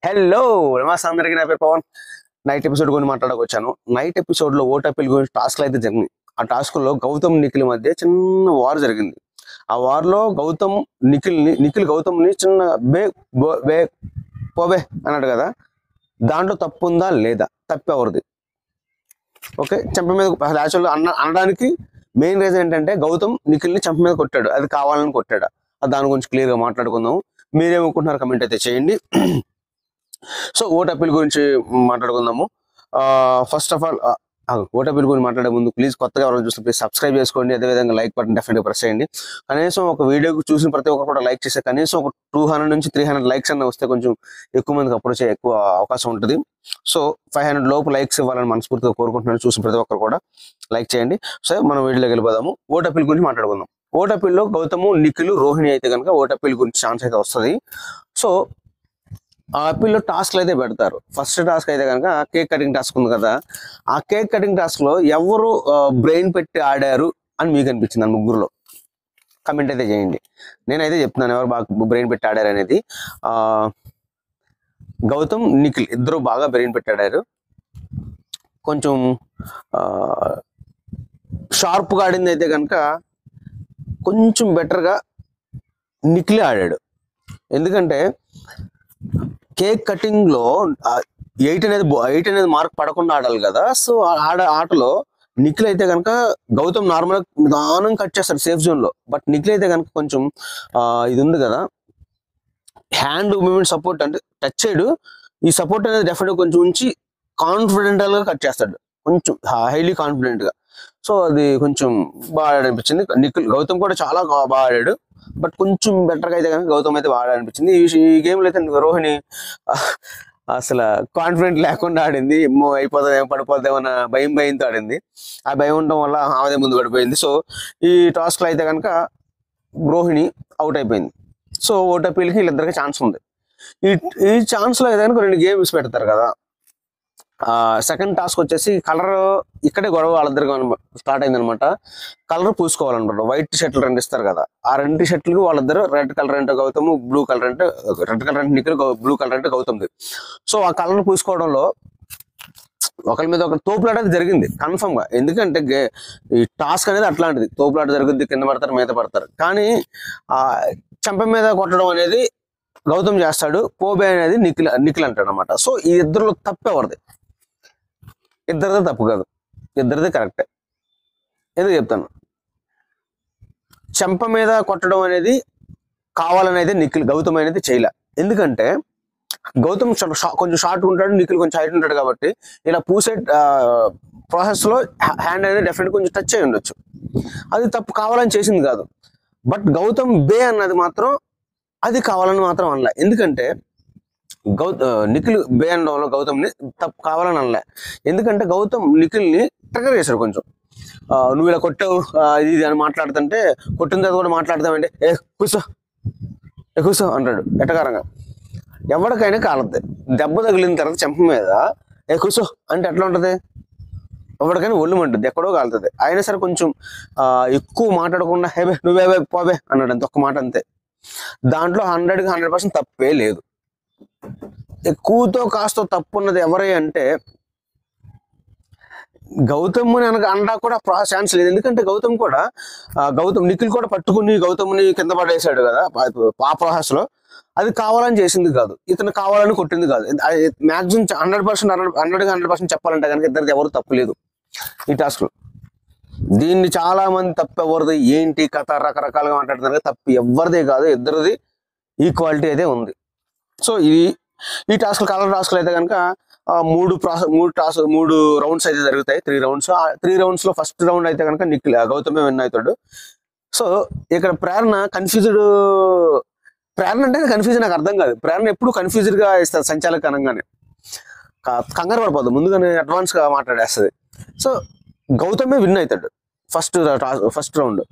Hello నమస్తే అందరికీ. నా పేరు పవన్. నైట్ ఎపిసోడ్ గురించి మాట్లాడకొచ్చాను. నైట్ ఎపిసోడ్ లో ఓటపిల్ గురించి టాస్క్లు అయితే జరిగింది. ఆ టాస్క్ లో గౌతమ్ నిఖిల్ మధ్య చిన్న వార్ జరిగింది. ఆ వార్ లో నిఖిల్ గౌతమ్ ని చిన్న బే బే పోబే అన్నాడు కదా, దాంట్లో తప్పు ఉందా లేదా? తప్పు ఎవరిది? ఓకే, చెంప మీద యాక్చువల్గా అనడానికి మెయిన్ రీజన్ ఏంటంటే గౌతమ్ నిఖిల్ ని చెంప మీద కొట్టాడు, అది కావాలని కొట్టాడు. దాని గురించి క్లియర్ గా మాట్లాడుకుందాం. మీరేమనుకుంటున్నారు కమెంట్ అయితే చేయండి. సో ఓట్ అప్పీల్ గురించి మాట్లాడుకుందాము. First of all vote appeal గురించి మాట్లాడే ముందు ప్లీజ్ కొత్తగా ఎవరైనా చూస్తే ప్లీజ్ సబ్స్క్రైబ్ చేసుకోండి. అదేవిధంగా లైక్ బటన్ డెఫినెట్గా ప్రెస్ చేయండి. కనీసం ఒక వీడియోకి చూసిన ప్రతి ఒక్కరు కూడా లైక్ చేస్తే కనీసం ఒక 200 నుంచి 300 లైక్స్ అన్న వస్తే కొంచెం ఎక్కువ మందికి అప్రోచ్ అయ్యే ఎక్కువ అవకాశం ఉంటుంది. సో 500 లోపు లైక్స్ ఇవ్వాలని మనస్ఫూర్తిగా కోరుకుంటున్నాను. చూసిన ప్రతి ఒక్కరు కూడా లైక్ చేయండి. సో మనం వీడియోలోకి వెళ్ళిపోదాము. ఓట్ అప్పీల్ గురించి మాట్లాడుకుందాం. ఓట్ అప్పీల్లో గౌతమ్, నిఖిల్, రోహిణి అయితే కనుక ఓట్ అప్పీల్ గురించి ఛాన్స్ అయితే వస్తుంది. సో ఆ అప్పీల్లో టాస్క్లు అయితే పెడతారు. ఫస్ట్ టాస్క్ అయితే కనుక కేక్ కటింగ్ టాస్క్ ఉంది కదా, ఆ కేక్ కటింగ్ టాస్క్ లో ఎవరు బ్రెయిన్ పెట్టి ఆడారు అని మీకు అనిపించింది? ఆ ముగ్గురులో కమెంట్ అయితే చేయండి. నేనైతే చెప్తున్నాను ఎవరు బాగా బ్రెయిన్ పెట్టి ఆడారు అనేది. గౌతమ్, నిఖిల్ ఇద్దరు బాగా బ్రెయిన్ పెట్టి ఆడారు. కొంచెం షార్ప్గా ఆడింది అయితే కనుక కొంచెం బెటర్గా నిఖిలే ఆడాడు. ఎందుకంటే కేక్ కటింగ్ లో 8 అనేది మార్క్ పడకుండా ఆడాలి కదా. సో ఆటలో నిఖిల్ అయితే కనుక గౌతమ్ నార్మల్ నిదానం కట్ చేస్తాడు సేఫ్ జోన్ లో. బట్ నిఖిల్ అయితే కనుక కొంచెం ఇది ఉంది కదా, హ్యాండ్ మూవ్మెంట్ సపోర్ట్ అంటే టచ్ చేయడు. ఈ సపోర్ట్ అనేది డెఫినెట్ కొంచెం ఉంచి కాన్ఫిడెంటల్ గా కట్ చేస్తాడు, కొంచెం హైలీ కాన్ఫిడెంట్ గా. సో అది కొంచెం బాగా అనిపించింది. గౌతమ్ కూడా చాలా బాగా ఆడాడు. బట్ కొంచెం బెటర్గా అయితే కనుక గౌతమ్ అయితే బాగా అనిపించింది. ఈ గేమ్లో అయితే రోహిణి అసలు కాన్ఫిడెంట్ లేకుండా ఆడింది. ఏమో అయిపోతుందేమో పడిపోతుందేమో అన్న భయంతో ఆడింది. ఆ భయం ఉండడం వల్ల ఆమెదే ముందు పడిపోయింది. సో ఈ టాస్క్లో అయితే కనుక రోహిణి అవుట్ అయిపోయింది. సో ఓట్ అప్పీల్కి వీళ్ళిద్దరికి ఛాన్స్ ఉంది. ఈ ఛాన్స్లో అయితే కనుక 2 గేమ్స్ పెడతారు కదా. సెకండ్ టాస్క్ వచ్చేసి కలర్, ఇక్కడే గొడవ వాళ్ళిద్దరికి స్టార్ట్ అయింది అనమాట. కలర్ పూసుకోవాలన్నమాట. వైట్ షర్ట్లు 2 ఇస్తారు కదా, ఆ 2 షర్ట్లకు వాళ్ళిద్దరు రెడ్ కలర్ అంటే గౌతమ్, బ్లూ కలర్ అంటే రెడ్ కలర్ అంటే నిఖిల్, బ్లూ కలర్ అంటే గౌతమ్ది. సో ఆ కలర్ పూసుకోవడంలో ఒకరి మీద ఒకరు తోపులాట జరిగింది కన్ఫర్మ్ గా. ఎందుకంటే ఈ టాస్క్ అనేది అట్లాంటిది, తోపులాట జరుగుద్ది, కింద పడతారు, మీద పడతారు. కానీ ఆ చెంప మీద కొట్టడం అనేది గౌతమ్ చేస్తాడు, పోబే అనేది నిఖిల్ అంటాడు అనమాట. సో ఈ ఇద్దరులో తప్పు ఎవరిది? ఇద్దరిదే తప్పు కాదు, ఇద్దరిదే కరెక్టే. ఎందుకు చెప్తాను? చెంప మీద కొట్టడం అనేది కావాలనేది గౌతమ్ అనేది చేయలే. ఎందుకంటే గౌతమ్ కొంచెం షార్ట్ ఉంటాడు, నిఖిల్ కొంచెం హైట్ ఉంటాడు. కాబట్టి ఇలా పూసే ప్రాసెస్ లో హ్యాండ్ అనేది డెఫినెట్ కొంచెం టచ్ అయి ఉండొచ్చు. అది తప్పు, కావాలని చేసింది కాదు. బట్ గౌతమ్ బే అన్నది మాత్రం అది కావాలని మాత్రం అనలే. ఎందుకంటే నిఖిల్ బే అనడంలో గౌతమ్ని తప్పు కావాలని అనలే. ఎందుకంటే గౌతమ్ నిఖిల్ని ట్రిగర్ చేశాడు కొంచెం. నువ్వు ఇలా కొట్టావు ఇది అని మాట్లాడుతుంటే, కొట్టిన తర్వాత కూడా మాట్లాడతామంటే కూర్చో అంటాడు ఎట్టకారంగా. ఎవరికైనా కాలద్ది, దెబ్బ తగిలిన తర్వాత చెంప మీద కూర్చో అంటే ఎట్లా ఉంటుంది? ఎవరికైనా ఒళ్ళు మంటుంది, ఎక్కడో కాలుతుంది. అయినా సరే కొంచెం ఎక్కువ మాట్లాడకుండా నువ్వే పోబే అన్నాడు, అంత ఒక్క మాట అంతే. దాంట్లో 100కి 100% తప్పే లేదు. ఎక్కువతో కాస్త తప్పు ఉన్నది ఎవరే అంటే గౌతమ్ అనడా కూడా ఛాన్స్ లేదు. ఎందుకంటే నిఖిల్ కూడా పట్టుకుని గౌతమ్ని కింద పడేసాడు కదా ఆ ప్రాసెస్ లో. అది కావాలని చేసింది కాదు, ఇతను కావాలని కొట్టింది కాదు. మాక్సిమం 100% చెప్పాలంటే కనుక ఇద్దరిది ఎవరు తప్పు లేదు ఈ టాస్క్ లో. దీన్ని చాలా మంది తప్పు ఎవరిది ఏంటి కథ రకరకాలుగా మాట్లాడుతున్నారు. తప్పు ఎవరిదే కాదు, ఇద్దరిది ఈక్వాలిటీ అయితే ఉంది. సో ఈ టాస్క్ కలర్ టాస్క్లు అయితే కనుక 3 రౌండ్స్ అయితే జరుగుతాయి. 3 రౌండ్స్. 3 రౌండ్స్ లో ఫస్ట్ రౌండ్ అయితే కనుక గౌతమే విన్ అవుతాడు. సో ఇక్కడ ప్రేరణ అంటే కన్ఫ్యూజన్ నాకు అర్థం కాదు. ప్రేరణ ఎప్పుడు కన్ఫ్యూజన్ గా ఇస్తారు సంచాలక అనగానే, కంగారు పడిపోదు, ముందుగానే అడ్వాన్స్ గా మాట్లాడేస్తుంది. సో గౌతమే విన్ అవుతాడు first round.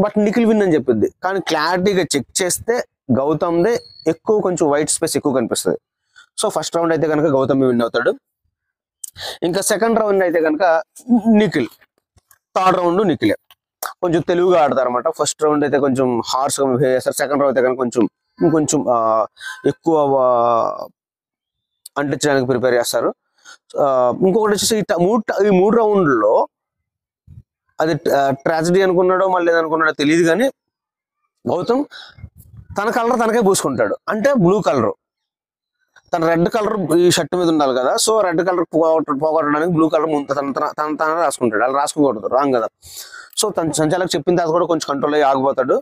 But Nikhil win అని చెప్పింది. కానీ క్లారిటీగా చెక్ చేస్తే గౌతమ్దే ఎక్కువ, కొంచెం వైట్ స్పేస్ ఎక్కువ కనిపిస్తుంది. సో ఫస్ట్ రౌండ్ అయితే కనుక గౌతమ్ విన్ అవుతాడు. ఇంకా సెకండ్ రౌండ్ అయితే కనుక నిఖిల్, థర్డ్ రౌండ్ నిఖిలే. కొంచెం తెలుగుగా ఆడతారు అనమాట. ఫస్ట్ రౌండ్ అయితే కొంచెం హార్స్ గా బిహేవ్ చేస్తారు. సెకండ్ రౌండ్ అయితే కనుక కొంచెం ఎక్కువ అంటించడానికి ప్రిపేర్ చేస్తారు. ఇంకొకటి వచ్చేసి ఈ మూడు రౌండ్లో అది ట్రాజడీ అనుకున్నాడో మళ్ళీ ఏదనుకున్నాడో తెలియదు, కానీ గౌతమ్ తన కలర్ తనకే పూసుకుంటాడు. అంటే బ్లూ కలర్, తన రెడ్ కలర్ ఈ షర్ట్ మీద ఉండాలి కదా, సో రెడ్ కలర్ పోగొట్టడానికి బ్లూ కలర్ తన రాసుకుంటాడు. అలా రాసుకోకూడదు, రాంగ్ కదా. సో తన సంచాలకు చెప్పిన తర్వాత కూడా కొంచెం కంట్రోల్ అయ్యి ఆగిపోతాడు.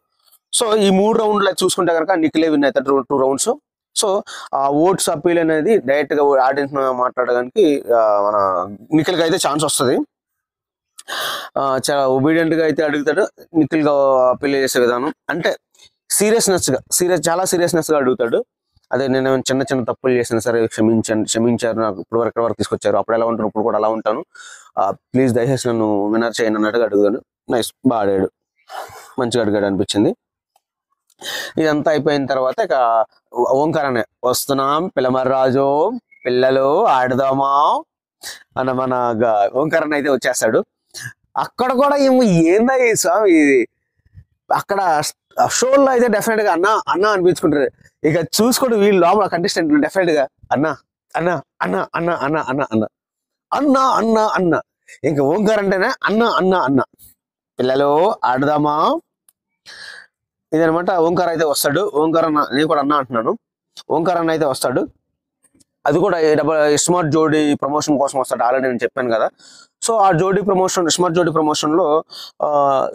సో ఈ 3 రౌండ్లు చూసుకుంటే కనుక నిఖిలే విన్ అవుతాడు 2 రౌండ్స్. సో ఆ ఓట్స్ అప్పీల్ అనేది డైరెక్ట్ గా ఆడియన్స్ మాట్లాడడానికి మన నిఖిల్కి అయితే ఛాన్స్ వస్తుంది. చాలా ఒబీడియంట్ గా అయితే అడుగుతాడు నిఖిల్ గా అప్పీల్ చేసే విధానం. అంటే చాలా సీరియస్నెస్ గా అడుగుతాడు. అదే నేను చిన్న చిన్న తప్పులు చేసినా సరే క్షమించారు, నాకు ఇప్పుడు వరకు తీసుకొచ్చారు, అప్పుడు ఎలా ఉంటాను ఇప్పుడు కూడా అలా ఉంటాను, ప్లీజ్ దయచేసి నన్ను విన్నర్ చేయండి అన్నట్టుగా అడుగుతాడు. నైస్, బాగా ఆడాడు, మంచిగా అడిగాడు అనిపించింది. ఇదంతా అయిపోయిన తర్వాత ఇక ఓంకారనే వస్తున్నాం పిల్లమర్రాజు పిల్లలు ఆడదామా అన్న మన ఓంకారన్ అయితే వచ్చేస్తాడు. అక్కడ కూడా ఏమో ఏందా ఈ స్వామి ఇది, అక్కడ షోల్లో అయితే డెఫినెట్ గా అన్న అన్న అనిపించుకుంటారు. ఇక చూసుకోండి వీళ్ళు లోపల కంటెస్టెంట్ డెఫినెట్ గా అన్న అన్న అన్న అన్న అన్న అన్న అన్న అన్న అన్న అన్న ఇంకా ఓంకార్ అంటేనే అన్న అన్న అన్న పిల్లలు ఆడదామా ఇదనమాట. ఓంకార్ అయితే వస్తాడు. ఓంకార్ అన్న, నేను కూడా అన్న అంటున్నాను, ఓంకార్ అన్న అయితే వస్తాడు. అది కూడా స్మార్ట్ జోడీ ప్రమోషన్ కోసం వస్తాడు, ఆల్రెడీ నేను చెప్పాను కదా. సో ఆ స్మార్ట్ జోడీ ప్రమోషన్ లో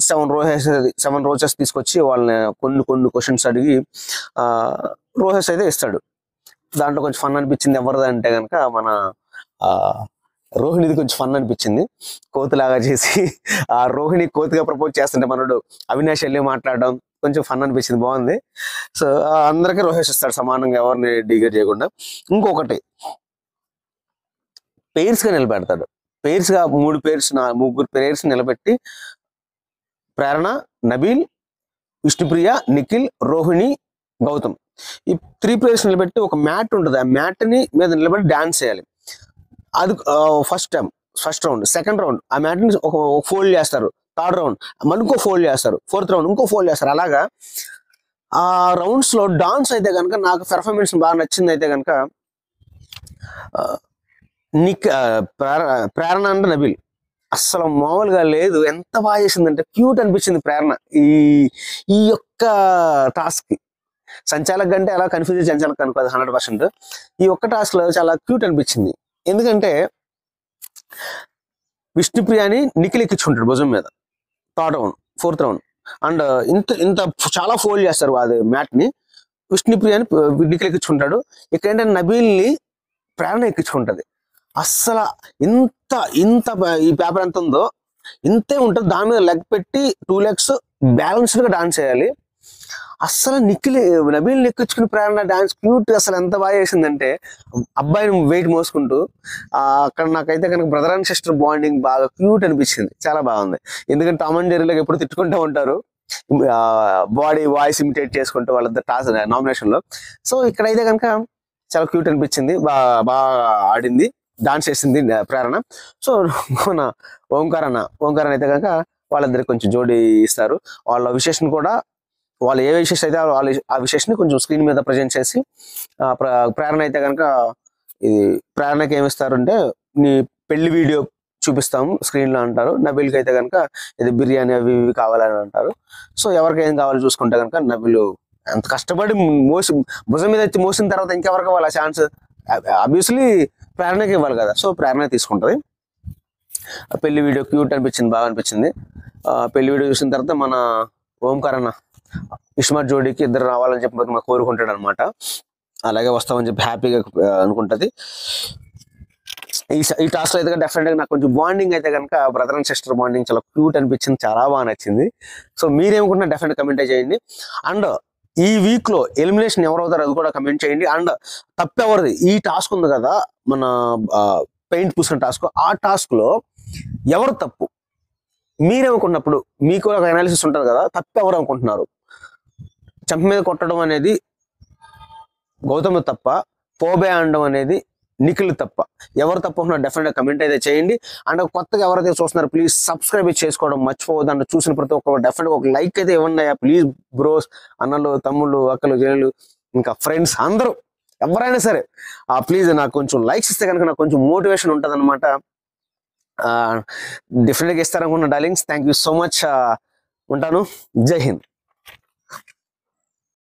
7 రోజెస్ తీసుకొచ్చి వాళ్ళని కొన్ని క్వశ్చన్స్ అడిగి రోజెస్ అయితే ఇస్తాడు. దాంట్లో కొంచెం ఫన్ అనిపించింది ఎవరిది అంటే కనుక మన రోహిణిది కొంచెం ఫన్ అనిపించింది. కోతిలాగా చేసి ఆ రోహిణి కోతిగా ప్రపోజ్ చేస్తుంటే మనోడు అవినాష్ వెళ్ళి మాట్లాడడం కొంచెం ఫన్ అనిపించింది, బాగుంది. సో అందరికీ రోహేష్ ఇస్తాడు సమానంగా, ఎవరిని డిగేట్ చేయకుండా. ఇంకొకటి పేర్స్ గా నిలబెడతాడు. పేర్స్ గా 3 పేర్స్ 3 పేర్స్ నిలబెట్టి ప్రేరణ, నబీల్, విష్ణుప్రియ, నిఖిల్, రోహిణి, గౌతమ్ ఈ 3 పేర్స్ నిలబెట్టి ఒక మ్యాట్ ఉంటుంది, ఆ మ్యాట్ ని మీద నిలబెట్టి డాన్స్ చేయాలి. అది ఫస్ట్ రౌండ్. సెకండ్ రౌండ్ ఆ మ్యాట్ ని ఒక ఫోల్డ్ చేస్తారు. థర్డ్ రౌండ్ మళ్ళీ ఇంకో ఫోల్డ్ చేస్తారు. ఫోర్త్ రౌండ్ ఇంకో ఫోల్డ్ చేస్తారు. అలాగా ఆ రౌండ్స్ లో డాన్స్ అయితే కనుక నాకు పెర్ఫార్మెన్స్ బాగా నచ్చింది. అయితే కనుక ప్రేరణ అంటే నబీల్ అస్సలు మామూలుగా లేదు, ఎంత బాగా చేసిందంటే క్యూట్ అనిపించింది ప్రేరణ ఈ యొక్క టాస్క్ కి. సంచాలక్ కంటే అలా కన్ఫ్యూజ్ సంచాలక్ అనుకోదు 100%. ఈ ఒక్క టాస్క్ లో చాలా క్యూట్ అనిపించింది. ఎందుకంటే విష్ణుప్రియాని నిఖిల్ ఎక్కించుకుంటాడు భుజం మీద third round, fourth round. And ఇంత చాలా ఫోల్డ్ చేస్తారు అది మ్యాట్ ని. విష్ణుప్రియాని నిఖిల్ ఎక్కించుకుంటాడు. ఇక్కడ ఏంటంటే నబీల్ని ప్రేరణ ఎక్కించుకుంటది. అస్సలు ఇంత ఈ పేపర్ ఎంత ఉందో ఇంతే ఉంటుంది, దాని మీద లెగ్ పెట్టి 2 legs బ్యాలెన్స్డ్ గా డాన్స్ చేయాలి. అస్సలు నబీల్ని ఎక్కించుకుని ప్రేరణ డాన్స్ క్యూట్, అసలు ఎంత బాగా చేసిందంటే అబ్బాయిని వెయిట్ మోసుకుంటూ అక్కడ నాకైతే కనుక బ్రదర్ అండ్ సిస్టర్ బాండింగ్ బాగా క్యూట్ అనిపించింది, చాలా బాగుంది. ఎందుకంటే టామ్ అండ్ జెర్రీలోకి ఎప్పుడు తిట్టుకుంటూ ఉంటారు, బాడీ వాయిస్ ఇమిటేట్ చేసుకుంటూ వాళ్ళ టాస్క్ నామినేషన్ లో. సో ఇక్కడైతే కనుక చాలా క్యూట్ అనిపించింది, బాగా ఆడింది, డాన్స్ చేసింది ప్రేరణ. సో మన ఓంకారన్ అయితే కనుక వాళ్ళిద్దరికి కొంచెం జోడీ ఇస్తారు. వాళ్ళ విశేషం కూడా వాళ్ళు ఏ విశేషం అయితే ఆ విశేషాన్ని కొంచెం స్క్రీన్ మీద ప్రజెంట్ చేసి ప్రేరణ అయితే కనుక ఇది ప్రేరణకి ఏమిస్తారంటే నీ పెళ్లి వీడియో చూపిస్తాము స్క్రీన్ లో అంటారు. నబీల్కి అయితే కనుక ఇది బిర్యానీ అవి ఇవి కావాలని అంటారు. సో ఎవరికి ఏం కావాలో చూసుకుంటే కనుక నబీల్ ఎంత కష్టపడి భుజం మీద ఎత్తి మోసిన తర్వాత ఇంకెవరికి ఇవ్వాలి ఆ ఛాన్స్, ఆబ్వియస్లీ ప్రేరణకి ఇవ్వాలి కదా. సో ప్రేరణ తీసుకుంటది. పెళ్లి వీడియో క్యూట్ అనిపించింది, బాగా అనిపించింది. పెళ్లి వీడియో చూసిన తర్వాత మన ఓంకారన్న ఇస్మార్ట్ జోడీకి ఇద్దరు రావాలని చెప్పి కోరుకుంటాడు అనమాట. అలాగే వస్తామని చెప్పి హ్యాపీగా అనుకుంటది. ఈ టాస్క్ అయితే డెఫినెట్ గా నాకు కొంచెం బాండింగ్ అయితే కనుక బ్రదర్ అండ్ సిస్టర్ బాండింగ్ చాలా క్యూట్ అనిపించింది, చాలా బాగా నచ్చింది. సో మీరేమనుకుంటున్నా డెఫినెట్ కమెంట్ చేయండి. అండ్ ఈ వీక్ లో ఎలిమినేషన్ ఎవరవుతారో అది కూడా కమెంట్ చేయండి. అండ్ తప్పెవరిది ఈ టాస్క్ ఉంది కదా మన పెయింట్ పూసిన టాస్క్, ఆ టాస్క్ లో ఎవరు తప్పు మీరేమనుకున్నప్పుడు మీకు ఒక అనాలిసిస్ ఉంటుంది కదా, తప్పెవరు అనుకుంటున్నారు? చెంప మీద కొట్టడం అనేది గౌతమ్ తప్ప, పోబే అనడం అనేది నిఖిల్ తప్ప, ఎవరు తప్ప డెఫినెట్ గా కమెంట్ అయితే చేయండి. అండ్ కొత్తగా ఎవరైతే చూస్తున్నారో ప్లీజ్ సబ్స్క్రైబ్ చేసుకోవడం మర్చిపోవద్దు. అండ్ చూసిన ప్రతి ఒక్కరు డెఫినెట్ గా ఒక లైక్ అయితే ఇవ్వండి ప్లీజ్ బ్రోస్, అన్నలు, తమ్ముళ్ళు, అక్కలు, జనులు, ఇంకా ఫ్రెండ్స్ అందరూ ఎవరైనా సరే ప్లీజ్ నాకు కొంచెం లైక్స్ ఇస్తే కనుక నాకు కొంచెం మోటివేషన్ ఉంటుంది అనమాట. డెఫినెట్గా ఇస్తారనుకున్న darlings. Thank you so much. ఉంటాను. జై హింద్.